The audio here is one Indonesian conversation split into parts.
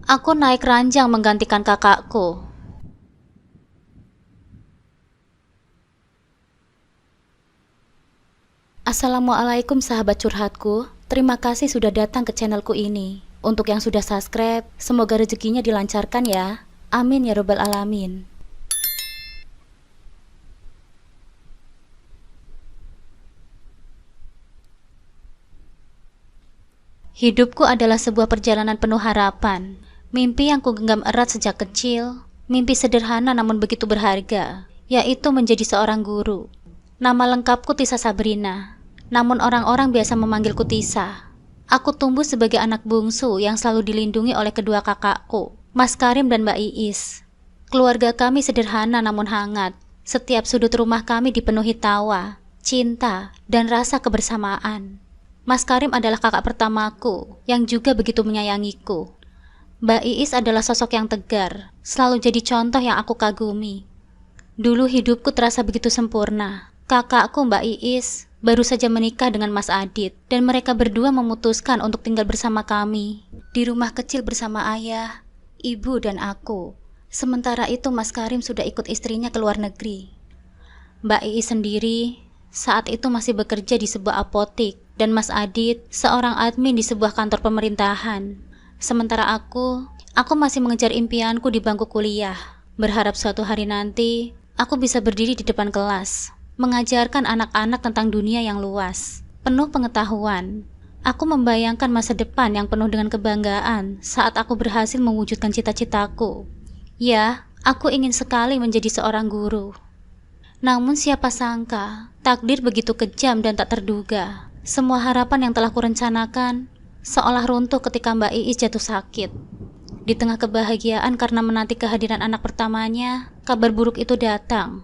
Aku naik ranjang menggantikan kakakku. Assalamualaikum sahabat curhatku. Terima kasih sudah datang ke channelku ini. Untuk yang sudah subscribe, semoga rezekinya dilancarkan ya. Amin ya robbal alamin. Hidupku adalah sebuah perjalanan penuh harapan. Mimpi yang kugenggam erat sejak kecil, mimpi sederhana namun begitu berharga, yaitu menjadi seorang guru. Nama lengkapku Tisa Sabrina, namun orang-orang biasa memanggilku Tisa. Aku tumbuh sebagai anak bungsu yang selalu dilindungi oleh kedua kakakku, Mas Karim dan Mbak Iis. Keluarga kami sederhana namun hangat. Setiap sudut rumah kami dipenuhi tawa, cinta, dan rasa kebersamaan. Mas Karim adalah kakak pertamaku yang juga begitu menyayangiku. Mbak Iis adalah sosok yang tegar, selalu jadi contoh yang aku kagumi. Dulu hidupku terasa begitu sempurna. Kakakku Mbak Iis baru saja menikah dengan Mas Adit dan mereka berdua memutuskan untuk tinggal bersama kami di rumah kecil bersama ayah, ibu, dan aku. Sementara itu Mas Karim sudah ikut istrinya ke luar negeri. Mbak Iis sendiri saat itu masih bekerja di sebuah apotik dan Mas Adit seorang admin di sebuah kantor pemerintahan. Sementara aku masih mengejar impianku di bangku kuliah, berharap suatu hari nanti aku bisa berdiri di depan kelas, mengajarkan anak-anak tentang dunia yang luas, penuh pengetahuan. Aku membayangkan masa depan yang penuh dengan kebanggaan saat aku berhasil mewujudkan cita-citaku. Ya, aku ingin sekali menjadi seorang guru. Namun siapa sangka, takdir begitu kejam dan tak terduga. Semua harapan yang telah kurencanakan seolah runtuh ketika Mbak Iis jatuh sakit. Di tengah kebahagiaan karena menanti kehadiran anak pertamanya, kabar buruk itu datang.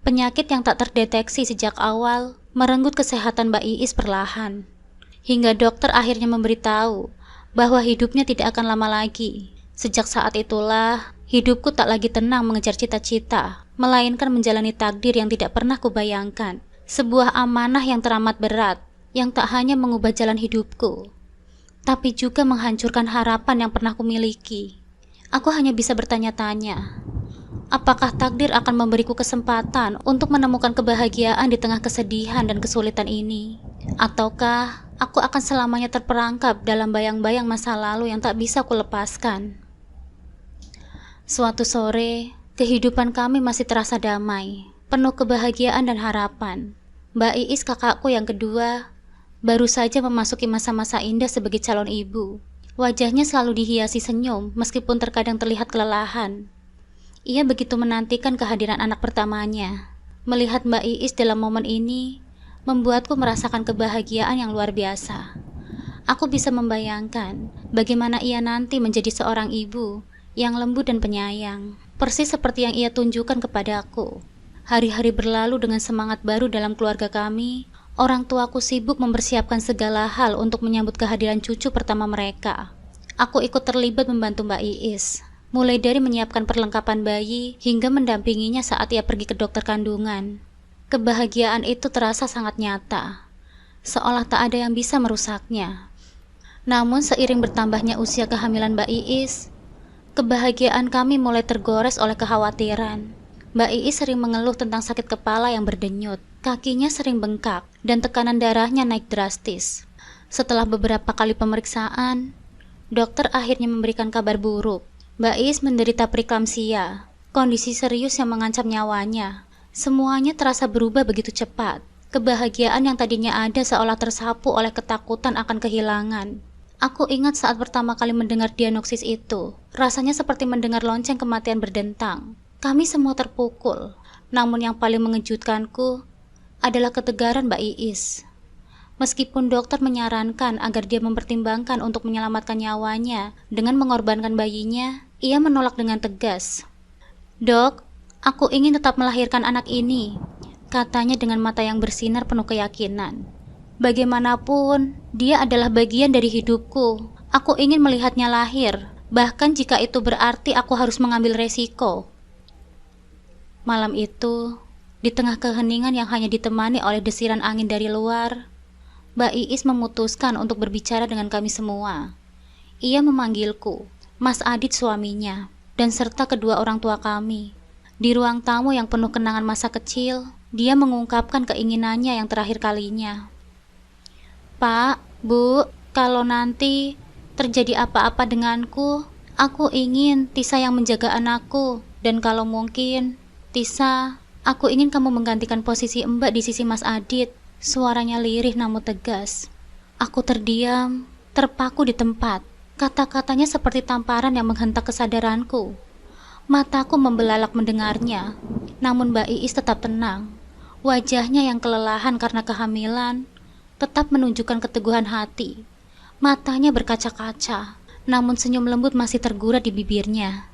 Penyakit yang tak terdeteksi sejak awal merenggut kesehatan Mbak Iis perlahan. Hingga dokter akhirnya memberitahu bahwa hidupnya tidak akan lama lagi. Sejak saat itulah, hidupku tak lagi tenang mengejar cita-cita, melainkan menjalani takdir yang tidak pernah kubayangkan. Sebuah amanah yang teramat berat, yang tak hanya mengubah jalan hidupku, tapi juga menghancurkan harapan yang pernah kumiliki. Aku hanya bisa bertanya-tanya, apakah takdir akan memberiku kesempatan untuk menemukan kebahagiaan di tengah kesedihan dan kesulitan ini? Ataukah aku akan selamanya terperangkap dalam bayang-bayang masa lalu yang tak bisa kulepaskan? Suatu sore, kehidupan kami masih terasa damai, penuh kebahagiaan dan harapan. Mbak Iis, kakakku yang kedua, baru saja memasuki masa-masa indah sebagai calon ibu. Wajahnya selalu dihiasi senyum meskipun terkadang terlihat kelelahan. Ia begitu menantikan kehadiran anak pertamanya. Melihat Mbak Iis dalam momen ini membuatku merasakan kebahagiaan yang luar biasa. Aku bisa membayangkan bagaimana ia nanti menjadi seorang ibu yang lembut dan penyayang, persis seperti yang ia tunjukkan kepadaku. Hari-hari berlalu dengan semangat baru dalam keluarga kami. Orang tuaku sibuk mempersiapkan segala hal untuk menyambut kehadiran cucu pertama mereka. Aku ikut terlibat membantu Mbak Iis, mulai dari menyiapkan perlengkapan bayi hingga mendampinginya saat ia pergi ke dokter kandungan. Kebahagiaan itu terasa sangat nyata, seolah tak ada yang bisa merusaknya. Namun seiring bertambahnya usia kehamilan Mbak Iis, kebahagiaan kami mulai tergores oleh kekhawatiran. Mbak Iis sering mengeluh tentang sakit kepala yang berdenyut, kakinya sering bengkak, dan tekanan darahnya naik drastis. Setelah beberapa kali pemeriksaan, dokter akhirnya memberikan kabar buruk. Mbak Iis menderita preeklamsia, kondisi serius yang mengancam nyawanya. Semuanya terasa berubah begitu cepat. Kebahagiaan yang tadinya ada seolah tersapu oleh ketakutan akan kehilangan. Aku ingat saat pertama kali mendengar diagnosis itu, rasanya seperti mendengar lonceng kematian berdentang. Kami semua terpukul, namun yang paling mengejutkanku adalah ketegaran Mbak Iis. Meskipun dokter menyarankan agar dia mempertimbangkan untuk menyelamatkan nyawanya dengan mengorbankan bayinya, ia menolak dengan tegas. "Dok, aku ingin tetap melahirkan anak ini," katanya dengan mata yang bersinar penuh keyakinan. "Bagaimanapun, dia adalah bagian dari hidupku. Aku ingin melihatnya lahir, bahkan jika itu berarti aku harus mengambil resiko." Malam itu, di tengah keheningan yang hanya ditemani oleh desiran angin dari luar, Mbak Iis memutuskan untuk berbicara dengan kami semua. Ia memanggilku, Mas Adit suaminya, dan serta kedua orang tua kami. Di ruang tamu yang penuh kenangan masa kecil, dia mengungkapkan keinginannya yang terakhir kalinya. Pak, Bu, kalau nanti terjadi apa-apa denganku, aku ingin Tisa yang menjaga anakku, dan kalau mungkin, Tisa, aku ingin kamu menggantikan posisi Mbak di sisi Mas Adit. Suaranya lirih namun tegas. Aku terdiam, terpaku di tempat. Kata-katanya seperti tamparan yang menghentak kesadaranku. Mataku membelalak mendengarnya, namun Mbak Iis tetap tenang. Wajahnya yang kelelahan karena kehamilan tetap menunjukkan keteguhan hati. Matanya berkaca-kaca, namun senyum lembut masih tergurat di bibirnya.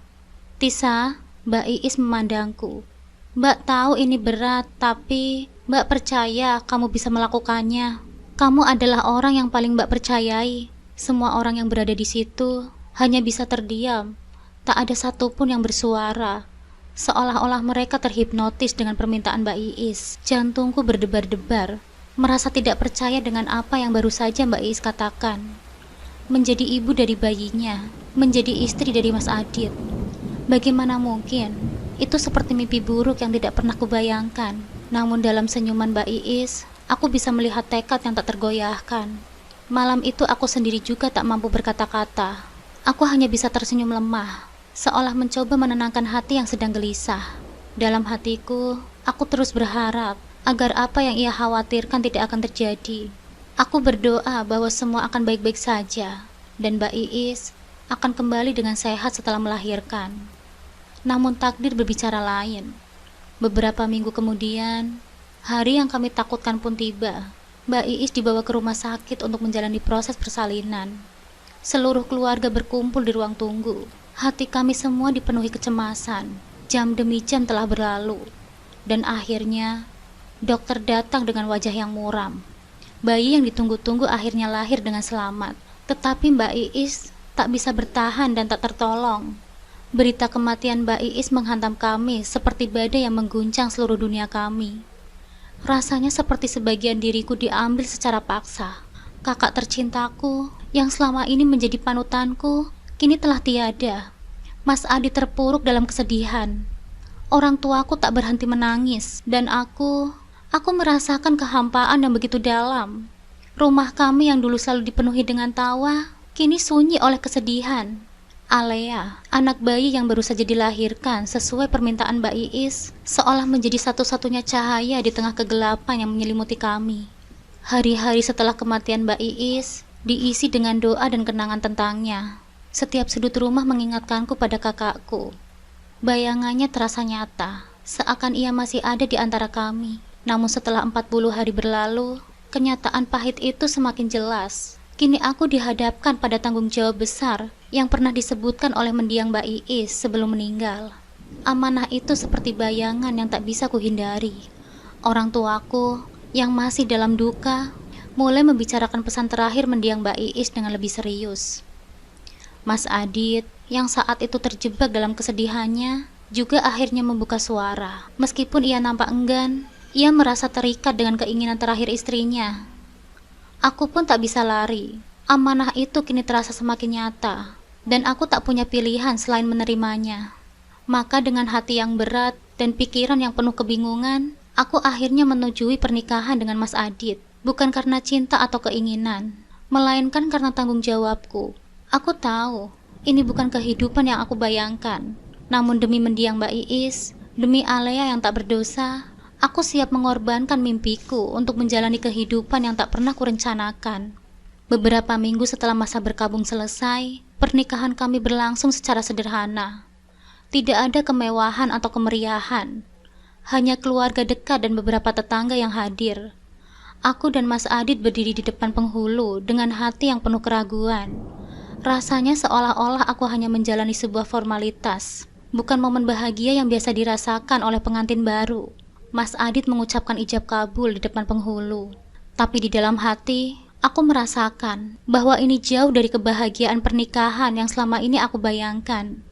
Tisa, Mbak Iis memandangku. Mbak tahu ini berat, tapi Mbak percaya kamu bisa melakukannya. Kamu adalah orang yang paling Mbak percayai. Semua orang yang berada di situ hanya bisa terdiam. Tak ada satupun yang bersuara. Seolah-olah mereka terhipnotis dengan permintaan Mbak Iis. Jantungku berdebar-debar, merasa tidak percaya dengan apa yang baru saja Mbak Iis katakan. Menjadi ibu dari bayinya, menjadi istri dari Mas Adit. Bagaimana mungkin? Itu seperti mimpi buruk yang tidak pernah kubayangkan. Namun dalam senyuman Mbak Iis, aku bisa melihat tekad yang tak tergoyahkan. Malam itu aku sendiri juga tak mampu berkata-kata. Aku hanya bisa tersenyum lemah, seolah mencoba menenangkan hati yang sedang gelisah. Dalam hatiku, aku terus berharap agar apa yang ia khawatirkan tidak akan terjadi. Aku berdoa bahwa semua akan baik-baik saja, dan Mbak Iis akan kembali dengan sehat setelah melahirkan. Namun takdir berbicara lain. Beberapa minggu kemudian, hari yang kami takutkan pun tiba. Mbak Iis dibawa ke rumah sakit untuk menjalani proses persalinan. Seluruh keluarga berkumpul di ruang tunggu. Hati kami semua dipenuhi kecemasan. Jam demi jam telah berlalu. Dan akhirnya, dokter datang dengan wajah yang muram. Bayi yang ditunggu-tunggu akhirnya lahir dengan selamat. Tetapi Mbak Iis tak bisa bertahan dan tak tertolong. Berita kematian Mbak Iis menghantam kami seperti badai yang mengguncang seluruh dunia kami. Rasanya seperti sebagian diriku diambil secara paksa. Kakak tercintaku yang selama ini menjadi panutanku kini telah tiada. Mas Adit terpuruk dalam kesedihan. Orang tuaku tak berhenti menangis, dan aku merasakan kehampaan yang begitu dalam. Rumah kami yang dulu selalu dipenuhi dengan tawa, kini sunyi oleh kesedihan. Alea, anak bayi yang baru saja dilahirkan sesuai permintaan Mbak Iis, seolah menjadi satu-satunya cahaya di tengah kegelapan yang menyelimuti kami. Hari-hari setelah kematian Mbak Iis diisi dengan doa dan kenangan tentangnya. Setiap sudut rumah mengingatkanku pada kakakku. Bayangannya terasa nyata, seakan ia masih ada di antara kami. Namun setelah 40 hari berlalu, kenyataan pahit itu semakin jelas. Kini aku dihadapkan pada tanggung jawab besar yang pernah disebutkan oleh mendiang Mbak Iis sebelum meninggal. Amanah itu seperti bayangan yang tak bisa kuhindari. Orang tuaku yang masih dalam duka mulai membicarakan pesan terakhir mendiang Mbak Iis dengan lebih serius. Mas Adit yang saat itu terjebak dalam kesedihannya juga akhirnya membuka suara. Meskipun ia nampak enggan, ia merasa terikat dengan keinginan terakhir istrinya. Aku pun tak bisa lari. Amanah itu kini terasa semakin nyata, dan aku tak punya pilihan selain menerimanya. Maka dengan hati yang berat dan pikiran yang penuh kebingungan, aku akhirnya menyetujui pernikahan dengan Mas Adit. Bukan karena cinta atau keinginan, melainkan karena tanggung jawabku. Aku tahu, ini bukan kehidupan yang aku bayangkan. Namun demi mendiang Mbak Iis, demi Alea yang tak berdosa, aku siap mengorbankan mimpiku untuk menjalani kehidupan yang tak pernah kurencanakan. Beberapa minggu setelah masa berkabung selesai, pernikahan kami berlangsung secara sederhana. Tidak ada kemewahan atau kemeriahan, hanya keluarga dekat dan beberapa tetangga yang hadir. Aku dan Mas Adit berdiri di depan penghulu dengan hati yang penuh keraguan. Rasanya seolah-olah aku hanya menjalani sebuah formalitas, bukan momen bahagia yang biasa dirasakan oleh pengantin baru. Mas Adit mengucapkan ijab kabul di depan penghulu. Tapi di dalam hati, aku merasakan bahwa ini jauh dari kebahagiaan pernikahan yang selama ini aku bayangkan.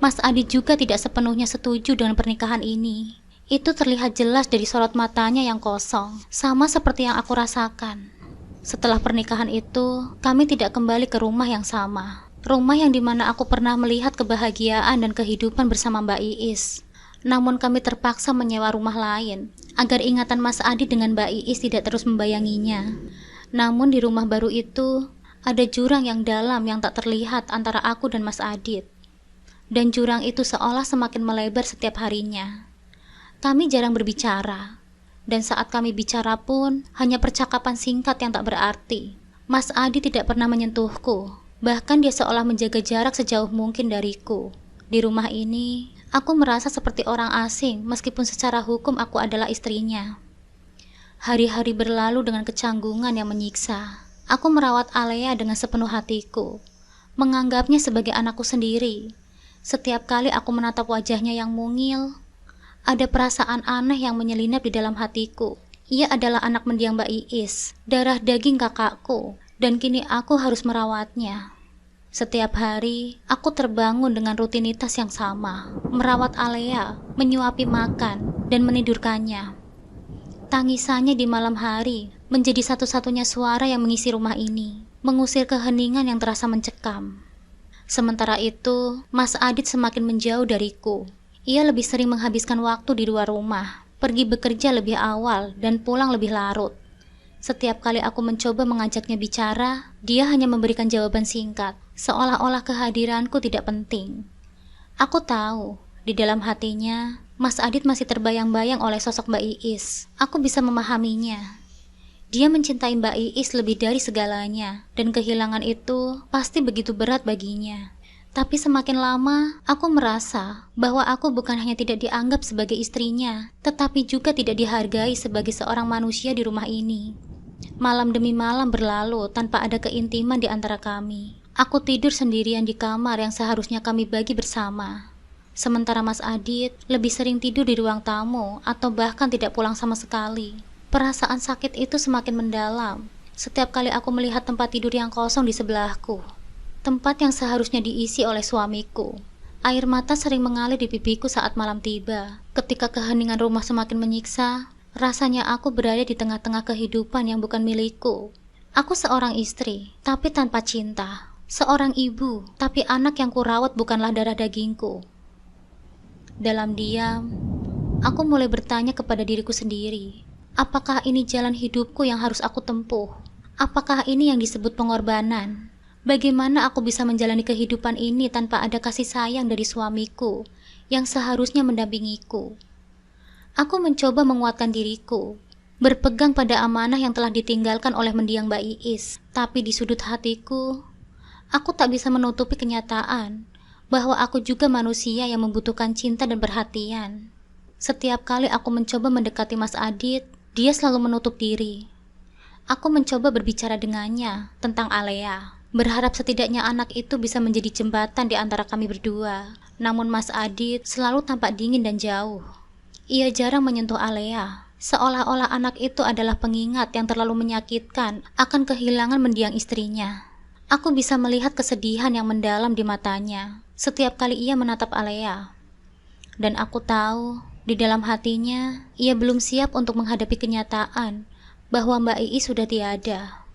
Mas Adit juga tidak sepenuhnya setuju dengan pernikahan ini. Itu terlihat jelas dari sorot matanya yang kosong, sama seperti yang aku rasakan. Setelah pernikahan itu, kami tidak kembali ke rumah yang sama. Rumah yang dimana aku pernah melihat kebahagiaan dan kehidupan bersama Mbak Iis. Namun kami terpaksa menyewa rumah lain, agar ingatan Mas Adit dengan Mbak Iis tidak terus membayanginya. Namun di rumah baru itu, ada jurang yang dalam yang tak terlihat antara aku dan Mas Adit. Dan jurang itu seolah semakin melebar setiap harinya. Kami jarang berbicara, dan saat kami bicara pun hanya percakapan singkat yang tak berarti. Mas Adit tidak pernah menyentuhku. Bahkan dia seolah menjaga jarak sejauh mungkin dariku. Di rumah ini, aku merasa seperti orang asing meskipun secara hukum aku adalah istrinya. Hari-hari berlalu dengan kecanggungan yang menyiksa. Aku merawat Alea dengan sepenuh hatiku, menganggapnya sebagai anakku sendiri. Setiap kali aku menatap wajahnya yang mungil, ada perasaan aneh yang menyelinap di dalam hatiku. Ia adalah anak mendiang Mbak Iis, darah daging kakakku. Dan kini aku harus merawatnya. Setiap hari, aku terbangun dengan rutinitas yang sama, merawat Alea, menyuapi makan, dan menidurkannya. Tangisannya di malam hari menjadi satu-satunya suara yang mengisi rumah ini, mengusir keheningan yang terasa mencekam. Sementara itu, Mas Adit semakin menjauh dariku. Ia lebih sering menghabiskan waktu di luar rumah, pergi bekerja lebih awal, dan pulang lebih larut. Setiap kali aku mencoba mengajaknya bicara, dia hanya memberikan jawaban singkat, seolah-olah kehadiranku tidak penting. Aku tahu, di dalam hatinya, Mas Adit masih terbayang-bayang oleh sosok Mbak Iis. Aku bisa memahaminya. Dia mencintai Mbak Iis lebih dari segalanya, dan kehilangan itu pasti begitu berat baginya. Tapi semakin lama, aku merasa bahwa aku bukan hanya tidak dianggap sebagai istrinya, tetapi juga tidak dihargai sebagai seorang manusia di rumah ini. Malam demi malam berlalu tanpa ada keintiman di antara kami. Aku tidur sendirian di kamar yang seharusnya kami bagi bersama. Sementara Mas Adit lebih sering tidur di ruang tamu atau bahkan tidak pulang sama sekali. Perasaan sakit itu semakin mendalam setiap kali aku melihat tempat tidur yang kosong di sebelahku. Tempat yang seharusnya diisi oleh suamiku. Air mata sering mengalir di pipiku saat malam tiba. Ketika keheningan rumah semakin menyiksa, rasanya aku berada di tengah-tengah kehidupan yang bukan milikku. Aku seorang istri, tapi tanpa cinta. Seorang ibu, tapi anak yang kurawat bukanlah darah dagingku. Dalam diam, aku mulai bertanya kepada diriku sendiri. Apakah ini jalan hidupku yang harus aku tempuh? Apakah ini yang disebut pengorbanan? Bagaimana aku bisa menjalani kehidupan ini tanpa ada kasih sayang dari suamiku yang seharusnya mendampingiku? Aku mencoba menguatkan diriku, berpegang pada amanah yang telah ditinggalkan oleh mendiang Mbak Iis. Tapi di sudut hatiku, aku tak bisa menutupi kenyataan bahwa aku juga manusia yang membutuhkan cinta dan perhatian. Setiap kali aku mencoba mendekati Mas Adit, dia selalu menutup diri. Aku mencoba berbicara dengannya tentang Alea, berharap setidaknya anak itu bisa menjadi jembatan di antara kami berdua. Namun Mas Adit selalu tampak dingin dan jauh. Ia jarang menyentuh Alea, seolah-olah anak itu adalah pengingat yang terlalu menyakitkan akan kehilangan mendiang istrinya. Aku bisa melihat kesedihan yang mendalam di matanya setiap kali ia menatap Alea. Dan aku tahu, di dalam hatinya, ia belum siap untuk menghadapi kenyataan bahwa Mbak Iis sudah tiada.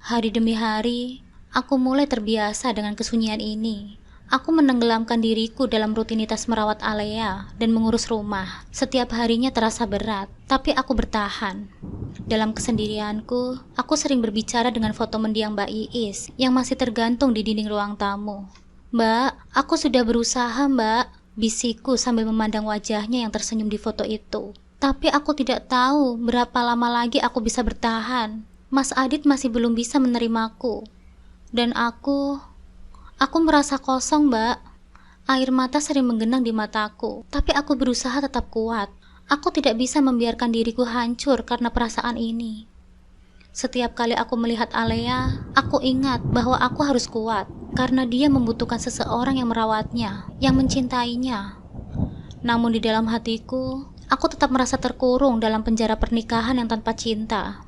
Hari demi hari, aku mulai terbiasa dengan kesunyian ini. Aku menenggelamkan diriku dalam rutinitas merawat Alea dan mengurus rumah. Setiap harinya terasa berat, tapi aku bertahan. Dalam kesendirianku, aku sering berbicara dengan foto mendiang Mbak Iis yang masih tergantung di dinding ruang tamu. "Mbak, aku sudah berusaha, Mbak," bisikku sambil memandang wajahnya yang tersenyum di foto itu. Tapi aku tidak tahu berapa lama lagi aku bisa bertahan. Mas Adit masih belum bisa menerimaku. Dan aku merasa kosong, Mbak. Air mata sering menggenang di mataku, tapi aku berusaha tetap kuat. Aku tidak bisa membiarkan diriku hancur karena perasaan ini. Setiap kali aku melihat Alea, aku ingat bahwa aku harus kuat, karena dia membutuhkan seseorang yang merawatnya, yang mencintainya. Namun di dalam hatiku, aku tetap merasa terkurung dalam penjara pernikahan yang tanpa cinta.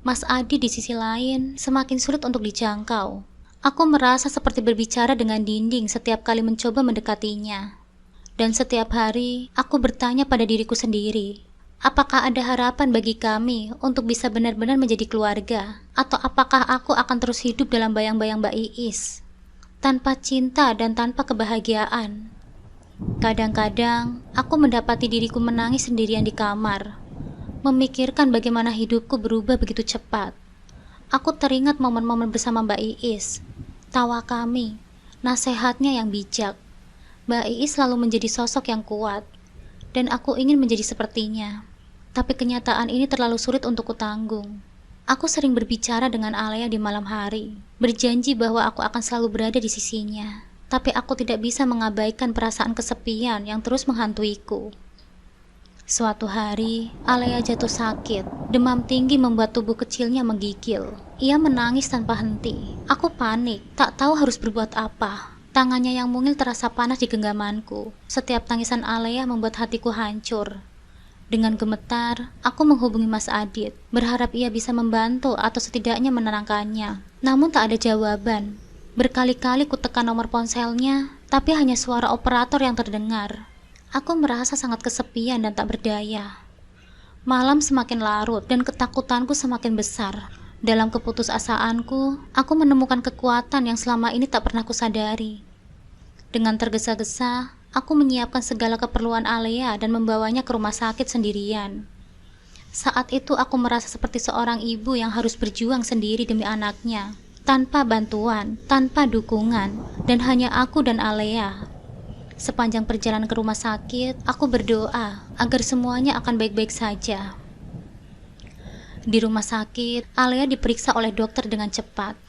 Mas Adi di sisi lain semakin sulit untuk dijangkau. Aku merasa seperti berbicara dengan dinding setiap kali mencoba mendekatinya. Dan setiap hari, aku bertanya pada diriku sendiri, apakah ada harapan bagi kami untuk bisa benar-benar menjadi keluarga? Atau apakah aku akan terus hidup dalam bayang-bayang Mbak Iis? tanpa cinta dan tanpa kebahagiaan. Kadang-kadang, aku mendapati diriku menangis sendirian di kamar, memikirkan bagaimana hidupku berubah begitu cepat. Aku teringat momen-momen bersama Mbak Iis, tawa kami, nasihatnya yang bijak. Mbak Iis selalu menjadi sosok yang kuat, dan aku ingin menjadi sepertinya. Tapi kenyataan ini terlalu sulit untuk kutanggung. Aku sering berbicara dengan Alea di malam hari, berjanji bahwa aku akan selalu berada di sisinya. Tapi aku tidak bisa mengabaikan perasaan kesepian yang terus menghantuiku. Suatu hari, Alea jatuh sakit. Demam tinggi membuat tubuh kecilnya menggigil. Ia menangis tanpa henti. Aku panik, tak tahu harus berbuat apa. Tangannya yang mungil terasa panas di genggamanku. Setiap tangisan Alea membuat hatiku hancur. Dengan gemetar, aku menghubungi Mas Adit, berharap ia bisa membantu atau setidaknya menenangkannya. Namun tak ada jawaban. Berkali-kali kutekan nomor ponselnya, tapi hanya suara operator yang terdengar. Aku merasa sangat kesepian dan tak berdaya. Malam semakin larut dan ketakutanku semakin besar. Dalam keputusasaanku, aku menemukan kekuatan yang selama ini tak pernah kusadari. Dengan tergesa-gesa, aku menyiapkan segala keperluan Alea dan membawanya ke rumah sakit sendirian. Saat itu aku merasa seperti seorang ibu yang harus berjuang sendiri demi anaknya, tanpa bantuan, tanpa dukungan, dan hanya aku dan Alea. Sepanjang perjalanan ke rumah sakit, aku berdoa agar semuanya akan baik-baik saja. Di rumah sakit, Alea diperiksa oleh dokter dengan cepat.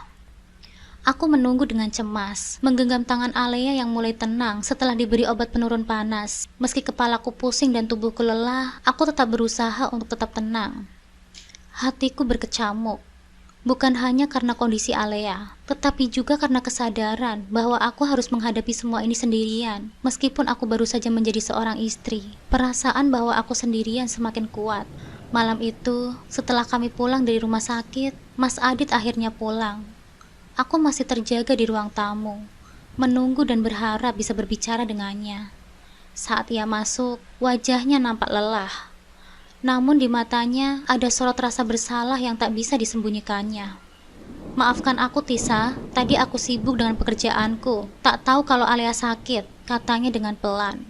Aku menunggu dengan cemas, menggenggam tangan Alea yang mulai tenang setelah diberi obat penurun panas. Meski kepalaku pusing dan tubuhku lelah, aku tetap berusaha untuk tetap tenang. Hatiku berkecamuk. Bukan hanya karena kondisi Alea, tetapi juga karena kesadaran bahwa aku harus menghadapi semua ini sendirian. Meskipun aku baru saja menjadi seorang istri, perasaan bahwa aku sendirian semakin kuat. Malam itu, setelah kami pulang dari rumah sakit, Mas Adit akhirnya pulang. Aku masih terjaga di ruang tamu, menunggu dan berharap bisa berbicara dengannya. Saat ia masuk, wajahnya nampak lelah. Namun di matanya ada sorot rasa bersalah yang tak bisa disembunyikannya. Maafkan aku, Tisa, tadi aku sibuk dengan pekerjaanku. Tak tahu kalau Alea sakit, katanya dengan pelan.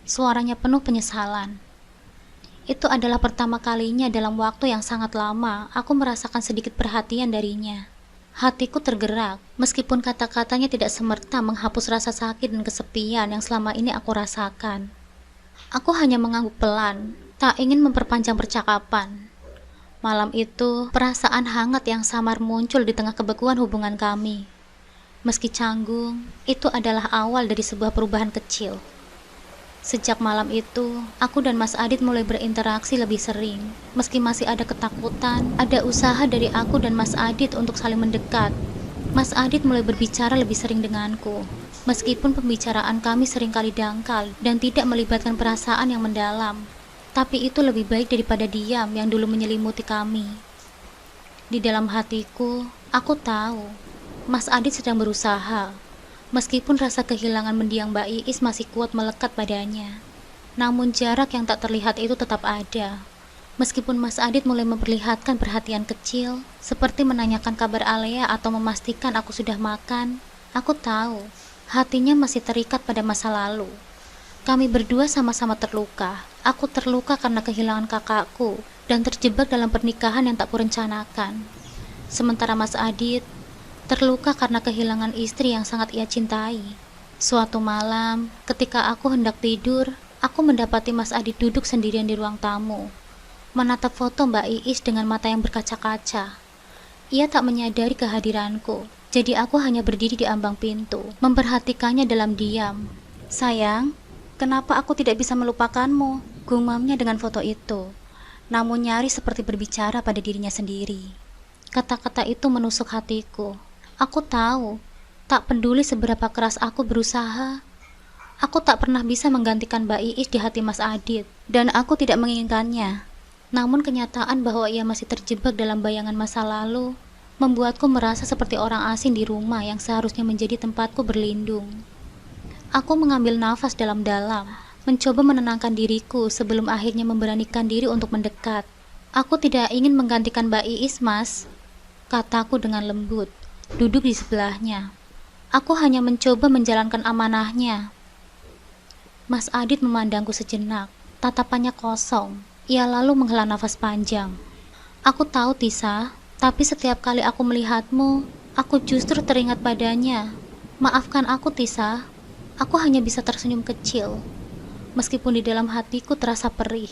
Suaranya penuh penyesalan. Itu adalah pertama kalinya dalam waktu yang sangat lama aku merasakan sedikit perhatian darinya. Hatiku tergerak, meskipun kata-katanya tidak semerta menghapus rasa sakit dan kesepian yang selama ini aku rasakan. Aku hanya mengangguk pelan, tak ingin memperpanjang percakapan. Malam itu, perasaan hangat yang samar muncul di tengah kebekuan hubungan kami. Meski canggung, itu adalah awal dari sebuah perubahan kecil. Sejak malam itu, aku dan Mas Adit mulai berinteraksi lebih sering. Meski masih ada ketakutan, ada usaha dari aku dan Mas Adit untuk saling mendekat. Mas Adit mulai berbicara lebih sering denganku. Meskipun pembicaraan kami seringkali dangkal dan tidak melibatkan perasaan yang mendalam. Tapi itu lebih baik daripada diam yang dulu menyelimuti kami. Di dalam hatiku, aku tahu Mas Adit sedang berusaha. Meskipun rasa kehilangan mendiang Mbak Iis masih kuat melekat padanya. Namun jarak yang tak terlihat itu tetap ada. Meskipun Mas Adit mulai memperlihatkan perhatian kecil, seperti menanyakan kabar Alea atau memastikan aku sudah makan, aku tahu hatinya masih terikat pada masa lalu. Kami berdua sama-sama terluka. Aku terluka karena kehilangan kakakku dan terjebak dalam pernikahan yang tak kurencanakan. Sementara Mas Adit terluka karena kehilangan istri yang sangat ia cintai. Suatu malam, ketika aku hendak tidur, aku mendapati Mas Adit duduk sendirian di ruang tamu, menatap foto Mbak Iis dengan mata yang berkaca-kaca. Ia tak menyadari kehadiranku, jadi aku hanya berdiri di ambang pintu, memperhatikannya dalam diam. Sayang, kenapa aku tidak bisa melupakanmu? Gumamnya dengan foto itu, namun nyaris seperti berbicara pada dirinya sendiri. Kata-kata itu menusuk hatiku. Aku tahu, tak peduli seberapa keras aku berusaha, aku tak pernah bisa menggantikan Mbak Iis di hati Mas Adit, dan aku tidak menginginkannya. Namun kenyataan bahwa ia masih terjebak dalam bayangan masa lalu, membuatku merasa seperti orang asing di rumah yang seharusnya menjadi tempatku berlindung. Aku mengambil nafas dalam-dalam, mencoba menenangkan diriku sebelum akhirnya memberanikan diri untuk mendekat. Aku tidak ingin menggantikan Mbak Iis, Mas, kataku dengan lembut, duduk di sebelahnya. Aku hanya mencoba menjalankan amanahnya. Mas Adit memandangku sejenak, tatapannya kosong. Ia lalu menghela nafas panjang. Aku tahu, Tisa, tapi setiap kali aku melihatmu, aku justru teringat padanya. Maafkan aku, Tisa. Aku hanya bisa tersenyum kecil, meskipun di dalam hatiku terasa perih.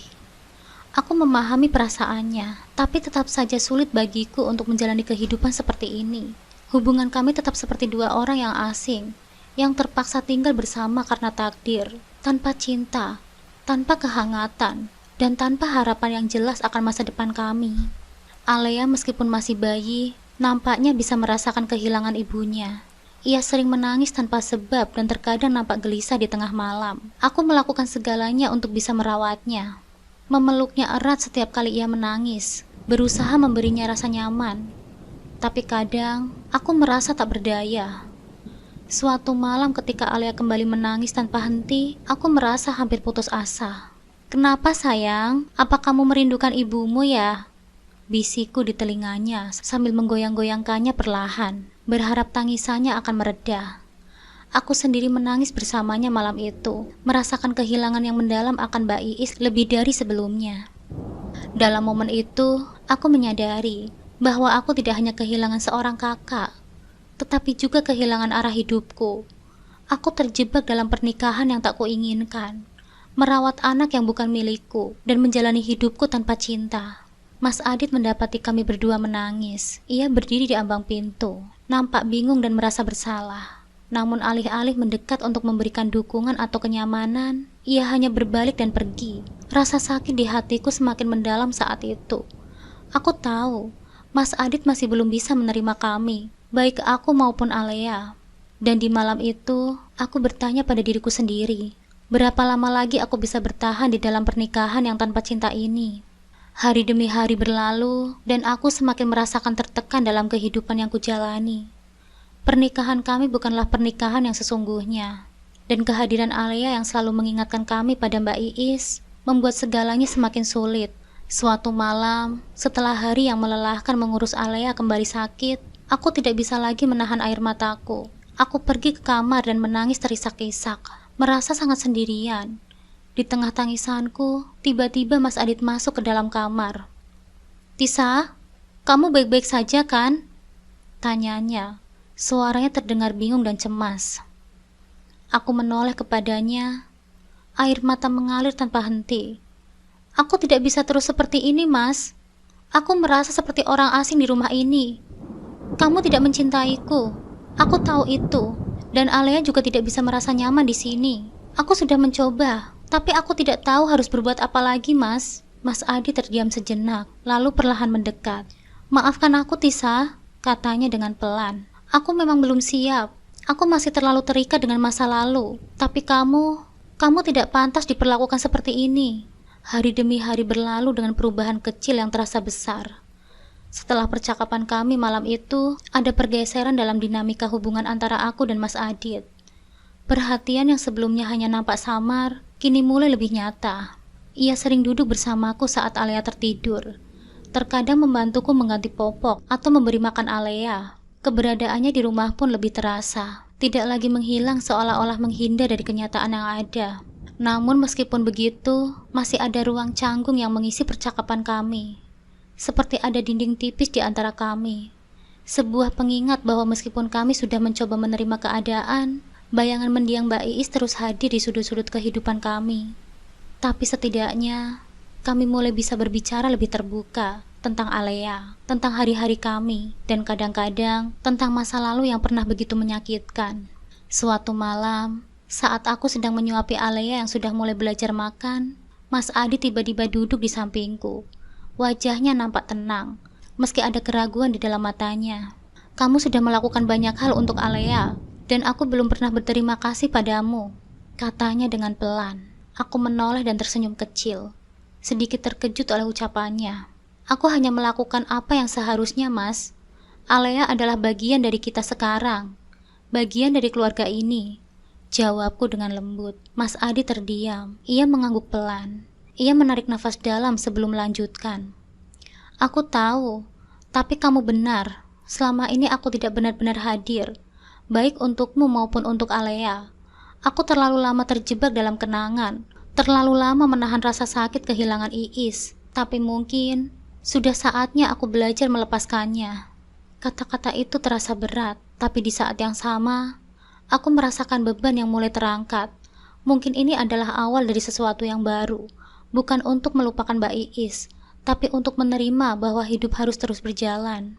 Aku memahami perasaannya, tapi tetap saja sulit bagiku untuk menjalani kehidupan seperti ini. Hubungan kami tetap seperti dua orang yang asing, yang terpaksa tinggal bersama karena takdir, tanpa cinta, tanpa kehangatan, dan tanpa harapan yang jelas akan masa depan kami. Alea meskipun masih bayi, nampaknya bisa merasakan kehilangan ibunya. Ia sering menangis tanpa sebab dan terkadang nampak gelisah di tengah malam. Aku melakukan segalanya untuk bisa merawatnya. Memeluknya erat setiap kali ia menangis, berusaha memberinya rasa nyaman. Tapi kadang, aku merasa tak berdaya. Suatu malam ketika Alea kembali menangis tanpa henti, aku merasa hampir putus asa. "Kenapa sayang? Apa kamu merindukan ibumu ya?" Bisikku di telinganya sambil menggoyang-goyangkannya perlahan, berharap tangisannya akan mereda. Aku sendiri menangis bersamanya malam itu, merasakan kehilangan yang mendalam akan Mbak Iis lebih dari sebelumnya. Dalam momen itu, aku menyadari bahwa aku tidak hanya kehilangan seorang kakak, tetapi juga kehilangan arah hidupku. Aku terjebak dalam pernikahan yang tak kuinginkan, merawat anak yang bukan milikku, dan menjalani hidupku tanpa cinta. Mas Adit mendapati kami berdua menangis. Ia berdiri di ambang pintu, nampak bingung dan merasa bersalah. Namun alih-alih mendekat untuk memberikan dukungan atau kenyamanan, ia hanya berbalik dan pergi. Rasa sakit di hatiku semakin mendalam saat itu. Aku tahu, Mas Adit masih belum bisa menerima kami, baik aku maupun Alea. Dan di malam itu, aku bertanya pada diriku sendiri, berapa lama lagi aku bisa bertahan di dalam pernikahan yang tanpa cinta ini? Hari demi hari berlalu, dan aku semakin merasakan tertekan dalam kehidupan yang kujalani. Pernikahan kami bukanlah pernikahan yang sesungguhnya, dan kehadiran Alea yang selalu mengingatkan kami pada Mbak Iis membuat segalanya semakin sulit. Suatu malam, setelah hari yang melelahkan mengurus Alea kembali sakit, aku tidak bisa lagi menahan air mataku. Aku pergi ke kamar dan menangis terisak-isak, merasa sangat sendirian. Di tengah tangisanku, tiba-tiba Mas Adit masuk ke dalam kamar. "Tisa, kamu baik-baik saja kan?" tanyanya. Suaranya terdengar bingung dan cemas. Aku menoleh kepadanya. Air mata mengalir tanpa henti. "Aku tidak bisa terus seperti ini, Mas. Aku merasa seperti orang asing di rumah ini. Kamu tidak mencintaiku. Aku tahu itu. Dan Alea juga tidak bisa merasa nyaman di sini. Aku sudah mencoba, tapi aku tidak tahu harus berbuat apa lagi, Mas." Mas Adi terdiam sejenak, lalu perlahan mendekat. "Maafkan aku, Tisa," katanya dengan pelan. "Aku memang belum siap. Aku masih terlalu terikat dengan masa lalu. Tapi kamu tidak pantas diperlakukan seperti ini." Hari demi hari berlalu dengan perubahan kecil yang terasa besar. Setelah percakapan kami malam itu, ada pergeseran dalam dinamika hubungan antara aku dan Mas Adit. Perhatian yang sebelumnya hanya nampak samar, kini mulai lebih nyata. Ia sering duduk bersamaku saat Alea tertidur. Terkadang membantuku mengganti popok atau memberi makan Alea. Keberadaannya di rumah pun lebih terasa, tidak lagi menghilang seolah-olah menghindar dari kenyataan yang ada. Namun meskipun begitu, masih ada ruang canggung yang mengisi percakapan kami. Seperti ada dinding tipis di antara kami. Sebuah pengingat bahwa meskipun kami sudah mencoba menerima keadaan, bayangan mendiang Mbak Iis terus hadir di sudut-sudut kehidupan kami. Tapi setidaknya, kami mulai bisa berbicara lebih terbuka tentang Alea, tentang hari-hari kami, dan kadang-kadang tentang masa lalu yang pernah begitu menyakitkan. Suatu malam, saat aku sedang menyuapi Alea yang sudah mulai belajar makan, Mas Adi tiba-tiba duduk di sampingku. Wajahnya nampak tenang, meski ada keraguan di dalam matanya. "Kamu sudah melakukan banyak hal untuk Alea, dan aku belum pernah berterima kasih padamu," katanya dengan pelan. Aku menoleh dan tersenyum kecil, sedikit terkejut oleh ucapannya. "Aku hanya melakukan apa yang seharusnya, Mas. Alea adalah bagian dari kita sekarang, bagian dari keluarga ini," jawabku dengan lembut. Mas Adi terdiam. Ia mengangguk pelan. Ia menarik nafas dalam sebelum melanjutkan. "Aku tahu, tapi kamu benar. Selama ini aku tidak benar-benar hadir. baik untukmu maupun untuk Alea. Aku terlalu lama terjebak dalam kenangan, terlalu lama menahan rasa sakit kehilangan Iis, tapi mungkin sudah saatnya aku belajar melepaskannya. Kata-kata itu terasa berat, tapi di saat yang sama, aku merasakan beban yang mulai terangkat. Mungkin ini adalah awal dari sesuatu yang baru, bukan untuk melupakan Mbak Iis, tapi untuk menerima bahwa hidup harus terus berjalan.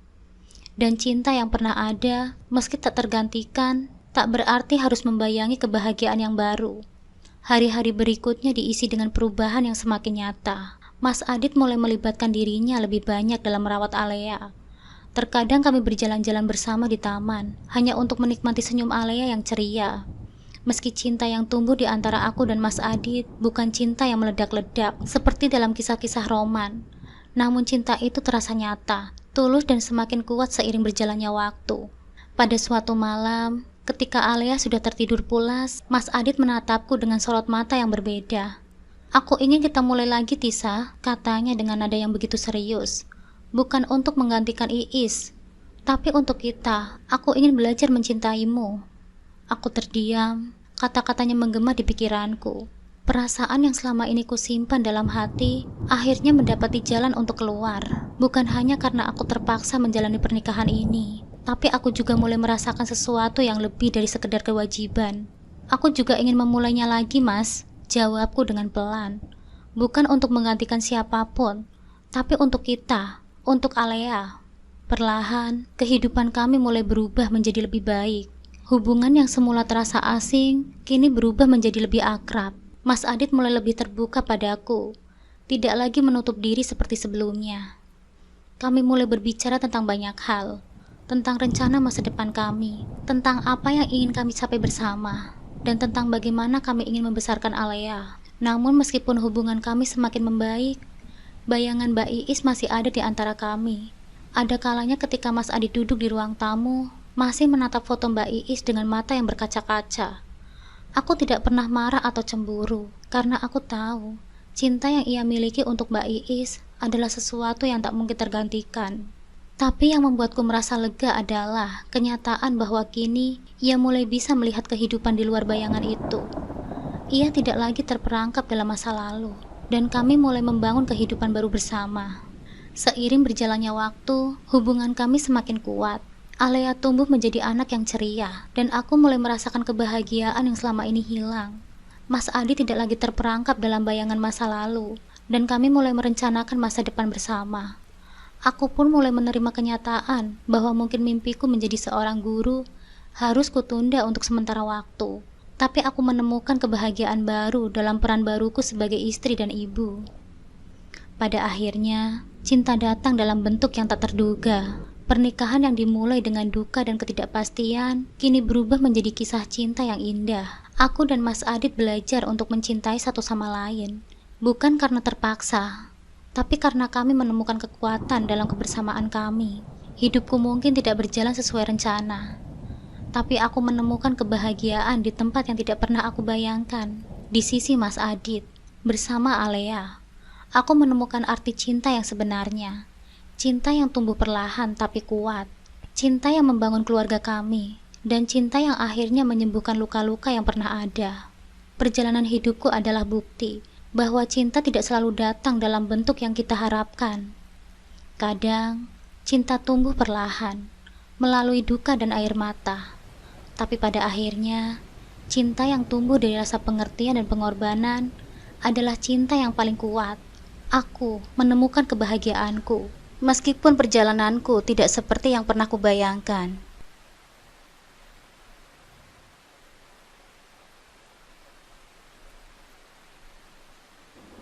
Dan cinta yang pernah ada, meski tak tergantikan, tak berarti harus membayangi kebahagiaan yang baru. Hari-hari berikutnya diisi dengan perubahan yang semakin nyata. Mas Adit mulai melibatkan dirinya lebih banyak dalam merawat Alea. Terkadang kami berjalan-jalan bersama di taman, hanya untuk menikmati senyum Alea yang ceria. Meski cinta yang tumbuh di antara aku dan Mas Adit bukan cinta yang meledak-ledak seperti dalam kisah-kisah roman, namun cinta itu terasa nyata, tulus dan semakin kuat seiring berjalannya waktu. Pada suatu malam, ketika Alea sudah tertidur pulas, Mas Adit menatapku dengan sorot mata yang berbeda. "Aku ingin kita mulai lagi, Tisa," katanya dengan nada yang begitu serius. "Bukan untuk menggantikan Iis, tapi untuk kita. Aku ingin belajar mencintaimu." Aku terdiam, kata-katanya menggema di pikiranku. Perasaan yang selama ini kusimpan dalam hati akhirnya mendapati jalan untuk keluar. Bukan hanya karena aku terpaksa menjalani pernikahan ini, tapi aku juga mulai merasakan sesuatu yang lebih dari sekedar kewajiban. "Aku juga ingin memulainya lagi, Mas," jawabku dengan pelan. "Bukan untuk menggantikan siapapun, tapi untuk kita, untuk Alea." Perlahan, kehidupan kami mulai berubah menjadi lebih baik. Hubungan yang semula terasa asing, kini berubah menjadi lebih akrab. Mas Adit mulai lebih terbuka padaku, tidak lagi menutup diri seperti sebelumnya. Kami mulai berbicara tentang banyak hal, tentang rencana masa depan kami, tentang apa yang ingin kami capai bersama, dan tentang bagaimana kami ingin membesarkan Alea. Namun meskipun hubungan kami semakin membaik, bayangan Mbak Iis masih ada di antara kami. Ada kalanya ketika Mas Adit duduk di ruang tamu, masih menatap foto Mbak Iis dengan mata yang berkaca-kaca. Aku tidak pernah marah atau cemburu, karena aku tahu cinta yang ia miliki untuk Mbak Iis adalah sesuatu yang tak mungkin tergantikan. Tapi yang membuatku merasa lega adalah kenyataan bahwa kini ia mulai bisa melihat kehidupan di luar bayangan itu. Ia tidak lagi terperangkap dalam masa lalu, dan kami mulai membangun kehidupan baru bersama. Seiring berjalannya waktu, hubungan kami semakin kuat. Alea tumbuh menjadi anak yang ceria, dan aku mulai merasakan kebahagiaan yang selama ini hilang. Mas Adi tidak lagi terperangkap dalam bayangan masa lalu, dan kami mulai merencanakan masa depan bersama. Aku pun mulai menerima kenyataan bahwa mungkin mimpiku menjadi seorang guru harus kutunda untuk sementara waktu. Tapi aku menemukan kebahagiaan baru dalam peran baruku sebagai istri dan ibu. Pada akhirnya, cinta datang dalam bentuk yang tak terduga. Pernikahan yang dimulai dengan duka dan ketidakpastian kini berubah menjadi kisah cinta yang indah. Aku dan Mas Adit belajar untuk mencintai satu sama lain, bukan karena terpaksa, tapi karena kami menemukan kekuatan dalam kebersamaan kami. Hidupku mungkin tidak berjalan sesuai rencana, tapi aku menemukan kebahagiaan di tempat yang tidak pernah aku bayangkan, di sisi Mas Adit, bersama Alea. Aku menemukan arti cinta yang sebenarnya. Cinta yang tumbuh perlahan tapi kuat, cinta yang membangun keluarga kami, dan cinta yang akhirnya menyembuhkan luka-luka yang pernah ada. Perjalanan hidupku adalah bukti bahwa cinta tidak selalu datang dalam bentuk yang kita harapkan. Kadang, cinta tumbuh perlahan, melalui duka dan air mata. Tapi pada akhirnya, cinta yang tumbuh dari rasa pengertian dan pengorbanan adalah cinta yang paling kuat. Aku menemukan kebahagiaanku. Meskipun perjalananku tidak seperti yang pernah kubayangkan,